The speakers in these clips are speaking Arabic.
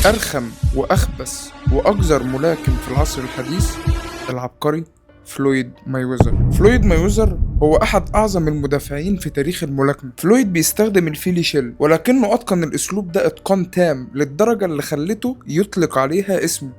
أرخم وأخبث وأقذر ملاكم في العصر الحديث العبقري فلويد مايوزر. فلويد مايوزر هو أحد أعظم المدافعين في تاريخ الملاكمة. فلويد بيستخدم الفيلي شيل، ولكنه أتقن الأسلوب ده إتقان تام للدرجة اللي خلته يطلق عليها اسمه.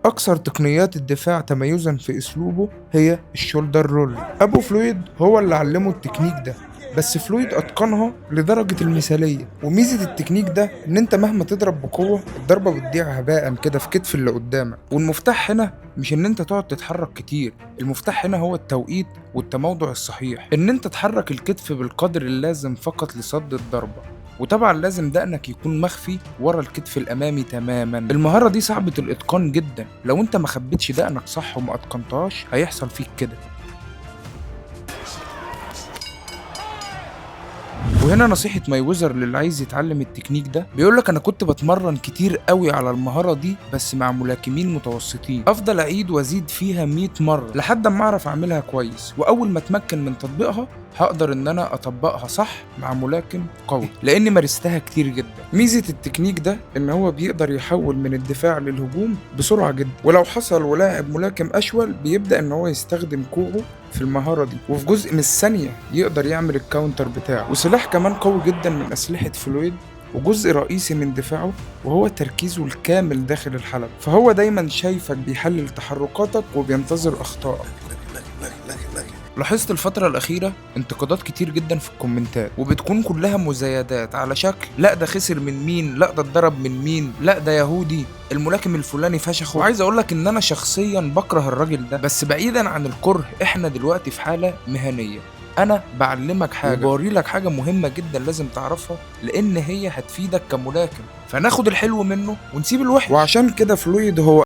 أكثر تقنيات الدفاع تميزا في أسلوبه هي الشولدر رول. أبو فلويد هو اللي علمه التكنيك ده، بس فلويد اتقنها لدرجة المثالية. وميزة التكنيك ده ان انت مهما تضرب بقوة الضربة بتضيع هباء كده في كتف اللي قدامك. والمفتاح هنا مش ان انت تقعد تتحرك كتير، المفتاح هنا هو التوقيت والتموضع الصحيح، ان انت تحرك الكتف بالقدر اللازم فقط لصد الضربة. وطبعا لازم دقنك يكون مخفي ورا الكتف الامامي تماما. المهارة دي صعبة الاتقان جدا، لو انت ما خبيتش دقنك صح وما اتقنتهاش هيحصل فيك كده. وهنا نصيحة مايوزر للي عايز يتعلم التكنيك ده، بيقولك انا كنت بتمرن كتير قوي على المهارة دي بس مع ملاكمين متوسطين، افضل اعيد وازيد فيها 100 مرة لحد ما اعرف اعملها كويس، واول ما اتمكن من تطبيقها هقدر ان انا اطبقها صح مع ملاكم قوي لاني مارستها كتير جدا. ميزة التكنيك ده ان هو بيقدر يحول من الدفاع للهجوم بسرعة جدا، ولو حصل ولاعب ملاكم اشول بيبدأ ان هو يستخدم كوعه في المهارة دي، وفي جزء من الثانية يقدر يعمل الكاونتر بتاعه. وسلاح كمان قوي جدا من أسلحة فلويد وجزء رئيسي من دفاعه وهو تركيزه الكامل داخل الحلبة، فهو دايما شايفك بيحلل تحركاتك وبينتظر أخطائك. لاحظت الفترة الأخيرة انتقادات كتير جدا في الكومنتات، وبتكون كلها مزايدات على شكل لا ده خسر من مين، لا ده اتضرب من مين، لا ده يهودي، الملاكم الفلاني فشخه. وعايز اقولك ان انا شخصيا بكره الراجل ده، بس بعيدا عن الكره احنا دلوقتي في حالة مهنية، انا بعلمك حاجة وبوريلك حاجة مهمة جدا لازم تعرفها لان هي هتفيدك كملاكم، فناخد الحلو منه ونسيب الوحش. وعشان كده فلويد هو